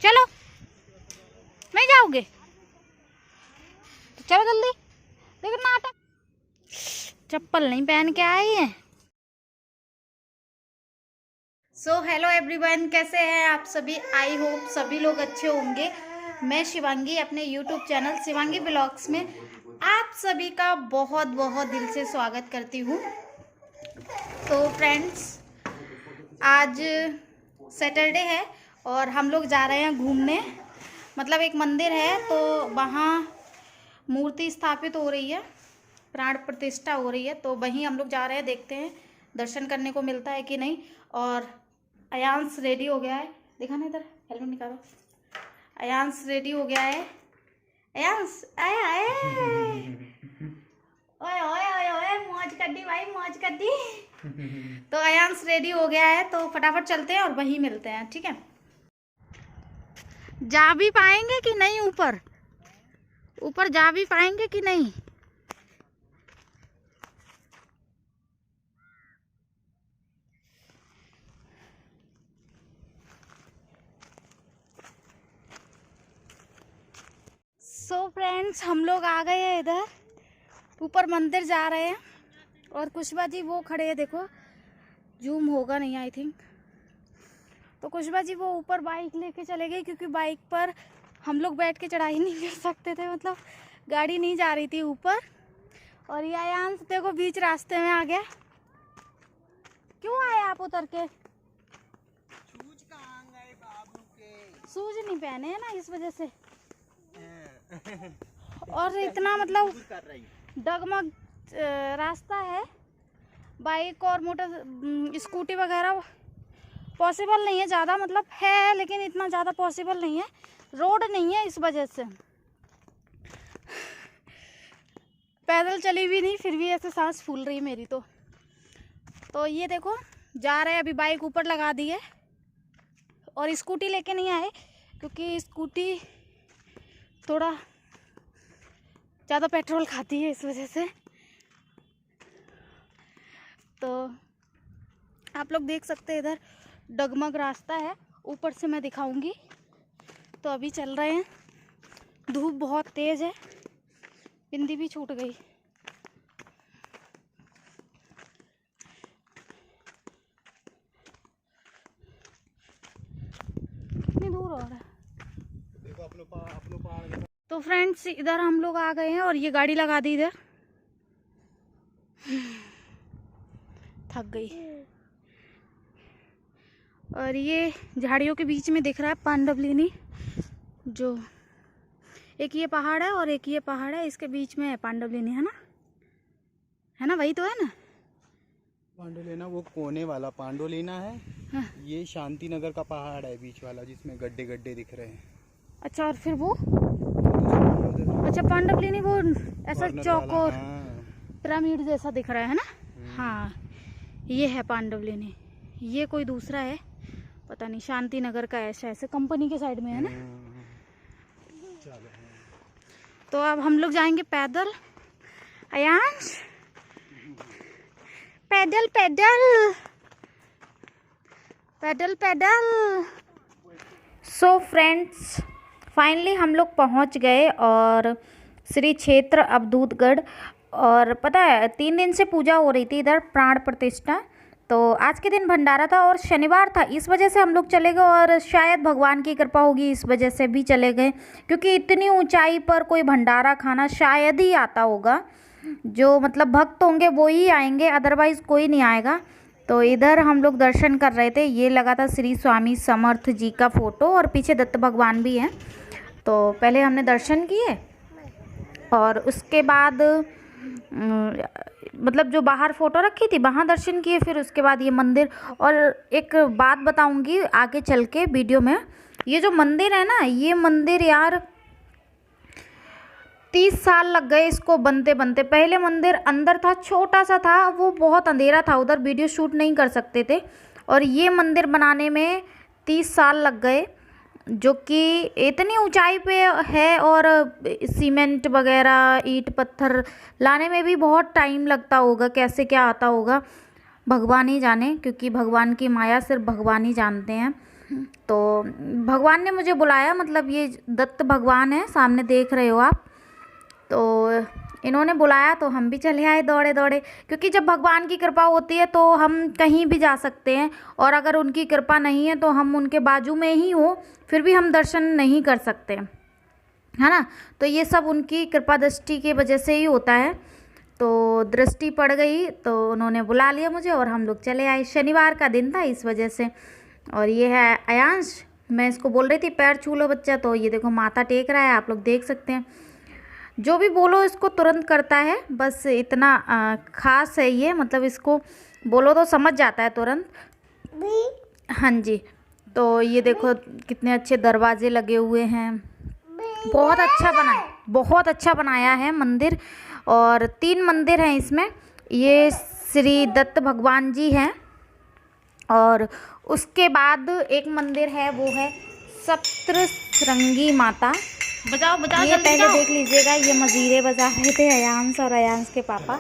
चलो, नहीं जाओगे तो चलो जल्दी। देखो नाटक, चप्पल नहीं पहन के आई है। सो हेलो एवरीवन, कैसे हैं आप सभी? आई होप सभी लोग अच्छे होंगे। मैं शिवांगी अपने यूट्यूब चैनल शिवांगी ब्लॉग्स में आप सभी का बहुत बहुत दिल से स्वागत करती हूँ। तो फ्रेंड्स, आज सैटरडे है और हम लोग जा रहे हैं घूमने। मतलब एक मंदिर है तो वहाँ मूर्ति स्थापित हो रही है, प्राण प्रतिष्ठा हो रही है, तो वहीं हम लोग जा रहे हैं। देखते हैं दर्शन करने को मिलता है कि नहीं। और अयांश रेडी हो गया है, देखा ना, इधर हेलमेट निकालो। अयांश रेडी हो गया है। अयांश आया है, ओए ओए ओए ओए, मौज कर दी भाई, मौज कर दी। तो अयांश रेडी हो गया है, तो फटाफट चलते हैं और वहीं मिलते हैं, ठीक है? जा भी पाएंगे कि नहीं? ऊपर ऊपर जा भी पाएंगे कि नहीं? सो फ्रेंड्स, हम लोग आ गए हैं इधर, ऊपर मंदिर जा रहे हैं। और कुशबा जी वो खड़े हैं, देखो, जूम होगा नहीं आई थिंक। तो कुशबा जी वो ऊपर बाइक लेके चले गए, क्योंकि बाइक पर हम लोग बैठ के चढ़ाई नहीं कर सकते थे, मतलब गाड़ी नहीं जा रही थी ऊपर। और ये अयांश देखो बीच रास्ते में आ गया। क्यों आए आप उतर के? शूज कहाँ गए बाबू के? शूज नहीं पहने हैं ना, इस वजह से। और इतना मतलब डगमग रास्ता है, बाइक और मोटर स्कूटी वगैरह पॉसिबल नहीं है ज़्यादा, मतलब है लेकिन इतना ज़्यादा पॉसिबल नहीं है, रोड नहीं है, इस वजह से। पैदल चली भी नहीं, फिर भी ऐसे सांस फूल रही है मेरी तो ये देखो जा रहे हैं। अभी बाइक ऊपर लगा दी है और स्कूटी लेके नहीं आए, क्योंकि स्कूटी थोड़ा ज़्यादा पेट्रोल खाती है, इस वजह से। तो आप लोग देख सकते हैं इधर डगमग रास्ता है, ऊपर से मैं दिखाऊंगी। तो अभी चल रहे हैं, धूप बहुत तेज़ है, बिंदी भी छूट गई। कितनी दूर हो रहा है देखो अपनो पहाड़। तो फ्रेंड्स, इधर हम लोग आ गए हैं और ये गाड़ी लगा दी इधर। थक गई। और ये झाड़ियों के बीच में दिख रहा है पांडवलिनी, जो एक ये पहाड़ है और एक ये पहाड़ है, इसके बीच में है पांडवलिनी, है ना? वही तो है ना? पांडुलेना वो कोने वाला पांडुलेना है। हाँ। ये शांति नगर का पहाड़ है बीच वाला, जिसमें गड्ढे गड्ढे दिख रहे हैं। अच्छा, और फिर वो अच्छा पांडवलिनी वो ऐसा चौकोर पिरामिड जैसा दिख रहा है ना? हाँ, ये है पांडवलिनी। ये कोई दूसरा है, पता नहीं, शांति नगर का ऐसे कंपनी के साइड में है ना? तो अब हम लोग जाएंगे पैदल। अयांश पैदल पैदल पैदल पैदल। सो फ्रेंड्स, फाइनली हम लोग पहुंच गए और श्री क्षेत्र अवधूतगढ़। और पता है 3 दिन से पूजा हो रही थी इधर, प्राण प्रतिष्ठा। तो आज के दिन भंडारा था और शनिवार था, इस वजह से हम लोग चले गए। और शायद भगवान की कृपा होगी, इस वजह से भी चले गए, क्योंकि इतनी ऊंचाई पर कोई भंडारा खाना शायद ही आता होगा। जो मतलब भक्त होंगे वो ही आएंगे, अदरवाइज़ कोई नहीं आएगा। तो इधर हम लोग दर्शन कर रहे थे। ये लगा था श्री स्वामी समर्थ जी का फ़ोटो और पीछे दत्त भगवान भी हैं। तो पहले हमने दर्शन किए और उसके बाद मतलब जो बाहर फ़ोटो रखी थी वहाँ दर्शन किए, फिर उसके बाद ये मंदिर। और एक बात बताऊंगी आगे चल के वीडियो में, ये जो मंदिर है ना, ये मंदिर यार 30 साल लग गए इसको बनते बनते। पहले मंदिर अंदर था, छोटा सा था, वो बहुत अंधेरा था, उधर वीडियो शूट नहीं कर सकते थे। और ये मंदिर बनाने में 30 साल लग गए, जो कि इतनी ऊंचाई पे है। और सीमेंट वगैरह, ईंट पत्थर लाने में भी बहुत टाइम लगता होगा, कैसे क्या आता होगा भगवान ही जाने, क्योंकि भगवान की माया सिर्फ भगवान ही जानते हैं। तो भगवान ने मुझे बुलाया, मतलब ये दत्त भगवान है, सामने देख रहे हो आप। तो इन्होंने बुलाया तो हम भी चले आए दौड़े दौड़े, क्योंकि जब भगवान की कृपा होती है तो हम कहीं भी जा सकते हैं, और अगर उनकी कृपा नहीं है तो हम उनके बाजू में ही हो फिर भी हम दर्शन नहीं कर सकते, है ना। तो ये सब उनकी कृपा दृष्टि की वजह से ही होता है। तो दृष्टि पड़ गई तो उन्होंने बुला लिया मुझे और हम लोग चले आए। शनिवार का दिन था इस वजह से। और ये है अयांश, मैं इसको बोल रही थी पैर छू लो बच्चा, तो ये देखो माथा टेक रहा है, आप लोग देख सकते हैं। जो भी बोलो इसको तुरंत करता है, बस इतना ख़ास है ये, मतलब इसको बोलो तो समझ जाता है तुरंत। हाँ जी। तो ये देखो कितने अच्छे दरवाजे लगे हुए हैं, बहुत अच्छा बनाया है मंदिर। और 3 मंदिर हैं इसमें। ये श्री दत्त भगवान जी हैं, और उसके बाद एक मंदिर है वो है सप्तश्रृंगी माता। बजाओ बजाओ ये पहले देख लीजिएगा, ये मजीरे बजा रहे थे अयांश और अयांश के पापा,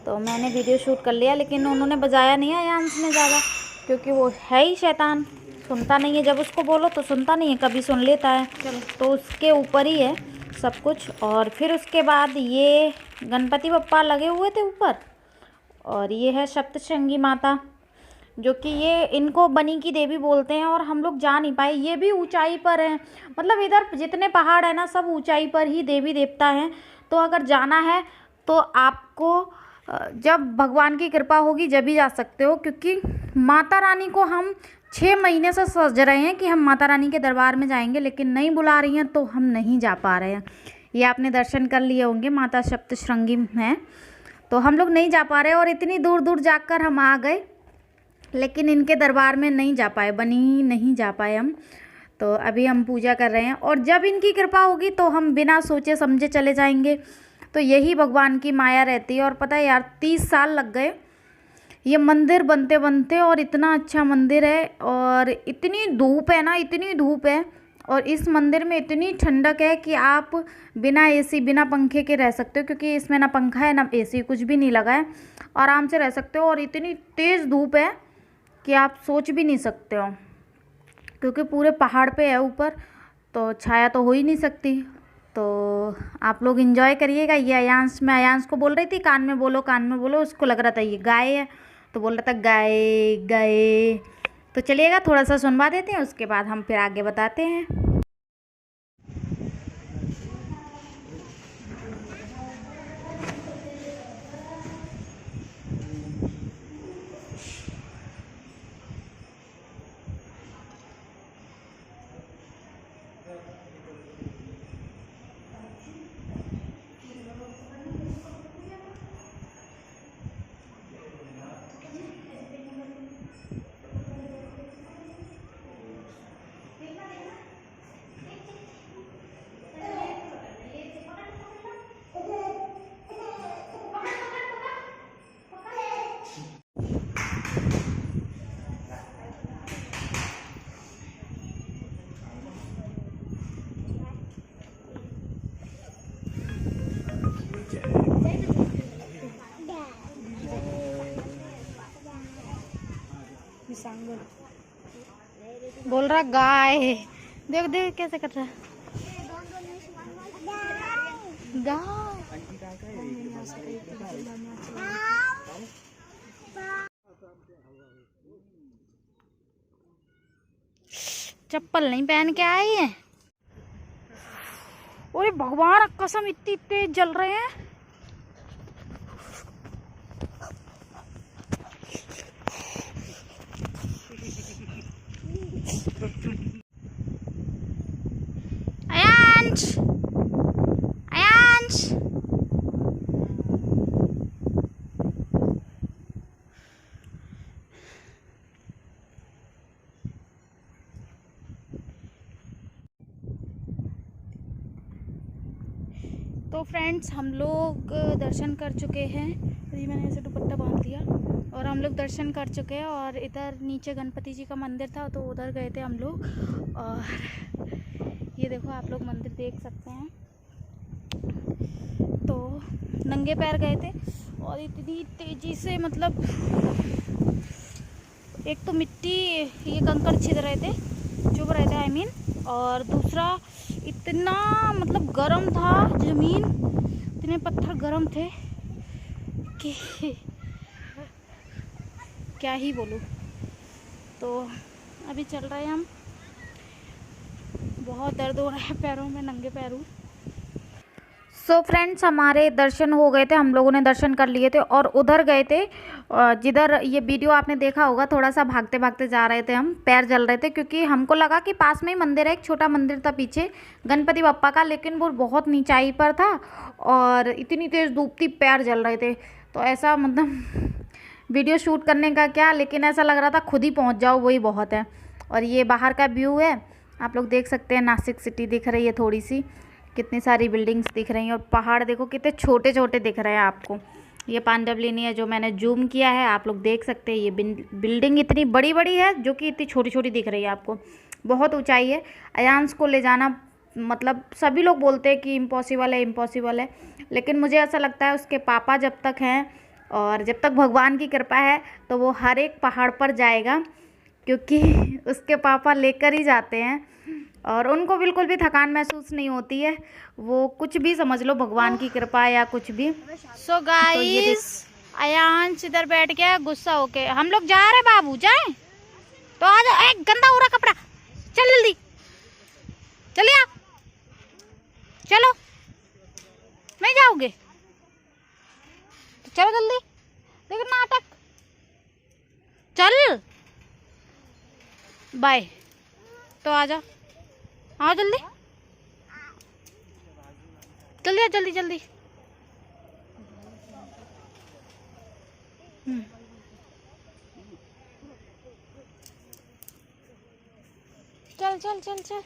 तो मैंने वीडियो शूट कर लिया, लेकिन उन्होंने बजाया नहीं अयांश ने ज़्यादा, क्योंकि वो है ही शैतान, सुनता नहीं है, जब उसको बोलो तो सुनता नहीं है, कभी सुन लेता है। चलो, तो उसके ऊपर ही है सब कुछ। और फिर उसके बाद ये गणपति बप्पा लगे हुए थे ऊपर, और ये है सप्तश्रृंगी माता, जो कि ये इनको बनी की देवी बोलते हैं, और हम लोग जा नहीं पाए। ये भी ऊंचाई पर है, मतलब इधर जितने पहाड़ है ना सब ऊंचाई पर ही देवी देवता हैं। तो अगर जाना है तो आपको जब भगवान की कृपा होगी जब ही जा सकते हो, क्योंकि माता रानी को हम 6 महीने से सोच रहे हैं कि हम माता रानी के दरबार में जाएंगे, लेकिन नहीं बुला रही हैं तो हम नहीं जा पा रहे हैं। ये आपने दर्शन कर लिए होंगे, माता सप्तश्रृंगी हैं, तो हम लोग नहीं जा पा रहे। और इतनी दूर दूर जाकर हम आ गए, लेकिन इनके दरबार में नहीं जा पाए, बनी नहीं जा पाए हम। तो अभी हम पूजा कर रहे हैं, और जब इनकी कृपा होगी तो हम बिना सोचे समझे चले जाएंगे। तो यही भगवान की माया रहती है। और पता है यार, 30 साल लग गए ये मंदिर बनते बनते, और इतना अच्छा मंदिर है, और इतनी धूप है ना, इतनी धूप है, और इस मंदिर में इतनी ठंडक है कि आप बिना एसी बिना पंखे के रह सकते हो, क्योंकि इसमें ना पंखा है ना एसी, कुछ भी नहीं लगा है, आराम से रह सकते हो। और इतनी तेज़ धूप है कि आप सोच भी नहीं सकते हो, क्योंकि पूरे पहाड़ पे है ऊपर, तो छाया तो हो ही नहीं सकती। तो आप लोग एंजॉय करिएगा। ये अयांश, मैं अयांश को बोल रही थी कान में बोलो कान में बोलो, उसको लग रहा था ये गाय है, तो बोल रहा था गाय गाय। तो चलिएगा थोड़ा सा सुनवा देते हैं, उसके बाद हम फिर आगे बताते हैं। बोल रहा गाय, देख देख कैसे कर रहा है गाय। चप्पल नहीं पहन के आई है। अरे भगवान कसम, इतनी तेज जल रहे हैं। अयांश, अयांश, तो फ्रेंड्स हम लोग दर्शन कर चुके हैं। अभी मैंने ऐसे दुपट्टा बांध दिया, और हम लोग दर्शन कर चुके हैं। और इधर नीचे गणपति जी का मंदिर था, तो उधर गए थे हम लोग। और ये देखो आप लोग मंदिर देख सकते हैं। तो नंगे पैर गए थे, और इतनी तेज़ी से, मतलब एक तो मिट्टी, ये कंकड़ छिद रहे थे, चुभ रहे थे, आई मीन। और दूसरा इतना मतलब गर्म था ज़मीन, इतने पत्थर गर्म थे कि क्या ही बोलूँ। तो अभी चल रहे हैं हम, बहुत दर्द हो रहा है पैरों में, नंगे पैर हूँ। सो फ्रेंड्स, हमारे दर्शन हो गए थे, हम लोगों ने दर्शन कर लिए थे और उधर गए थे जिधर ये वीडियो आपने देखा होगा, थोड़ा सा भागते भागते जा रहे थे हम, पैर जल रहे थे क्योंकि हमको लगा कि पास में ही मंदिर है, एक छोटा मंदिर था पीछे गणपति बप्पा का, लेकिन वो बहुत नीचाई पर था और इतनी तेज़ धूप थी, पैर जल रहे थे। तो ऐसा मतलब वीडियो शूट करने का क्या, लेकिन ऐसा लग रहा था खुद ही पहुँच जाओ वही बहुत है। और ये बाहर का व्यू है, आप लोग देख सकते हैं, नासिक सिटी दिख रही है थोड़ी सी, कितनी सारी बिल्डिंग्स दिख रही हैं और पहाड़ देखो कितने छोटे छोटे दिख रहे हैं आपको। ये पांडवलिनी है जो मैंने जूम किया है, आप लोग देख सकते हैं। ये बिल्डिंग इतनी बड़ी बड़ी है जो कि इतनी छोटी छोटी दिख रही है आपको, बहुत ऊंचाई है। अयांश को ले जाना मतलब सभी लोग बोलते हैं कि इम्पॉसिबल है, इम्पॉसिबल है, लेकिन मुझे ऐसा लगता है उसके पापा जब तक हैं और जब तक भगवान की कृपा है तो वो हर एक पहाड़ पर जाएगा, क्योंकि उसके पापा लेकर ही जाते हैं और उनको बिल्कुल भी थकान महसूस नहीं होती है। वो कुछ भी समझ लो, भगवान की कृपा या कुछ भी। सो गाइस, अयांश इधर बैठ गया गुस्सा होके। हम लोग जा रहे बाबू, जाए तो आ जाओ। एक गंदा हो रहा कपड़ा, चल जल्दी, चलिए आप, चलो। नहीं जाओगे तो चलो जल्दी, लेकिन नाटक, चल बाय। तो आ जाओ, आओ जल्दी, जल्दी जल्दी जल्दी। चल चल चल चल।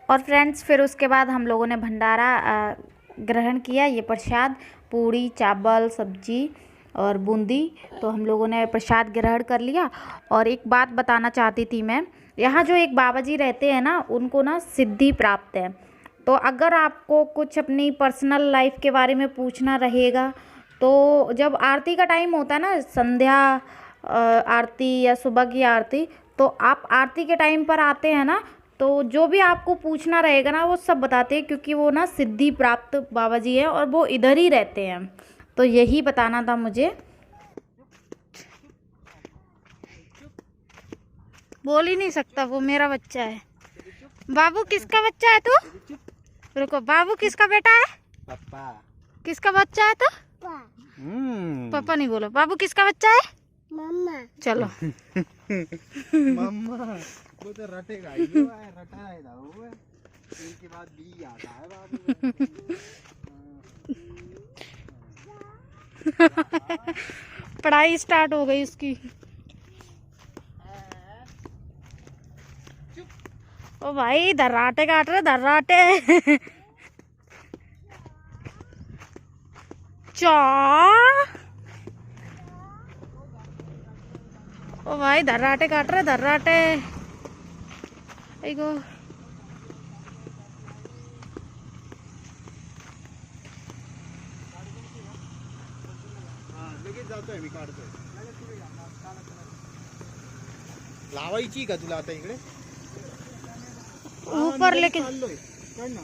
और फ्रेंड्स, फिर उसके बाद हम लोगों ने भंडारा ग्रहण किया। ये प्रसाद, पूड़ी चावल सब्जी और बूंदी, तो हम लोगों ने प्रसाद ग्रहण कर लिया। और एक बात बताना चाहती थी मैं, यहाँ जो एक बाबा जी रहते हैं ना, उनको ना सिद्धि प्राप्त है। तो अगर आपको कुछ अपनी पर्सनल लाइफ के बारे में पूछना रहेगा तो जब आरती का टाइम होता है ना, संध्या आरती या सुबह की आरती, तो आप आरती के टाइम पर आते हैं ना, तो जो भी आपको पूछना रहेगा ना वो सब बताते हैं, क्योंकि वो ना सिद्धि प्राप्त बाबा जी हैं और वो इधर ही रहते हैं। तो यही बताना था मुझे। बोल ही नहीं सकता, वो मेरा बच्चा है। बाबू किसका बच्चा है तू? रुको, बाबू किसका बेटा है? पापा। किसका बच्चा है तू? पापा नहीं बोलो, बाबू किसका बच्चा है? मम्मा। चलो। मम्मा वो तो रटेगा ही, रटा है ना वो, इनके बाद बी आता है बाबू। पढ़ाई स्टार्ट हो गई उसकी। ओ भाई, दर्राटे काट रहे, दर्राटे। चा, ओ भाई, दर्राटे काट रहे, दर्राटे। एगो लगेच जातोय मी, काढतोय। लावायची का तुला आता इकडे? ऊपर लेके चाललोय, काढ ना।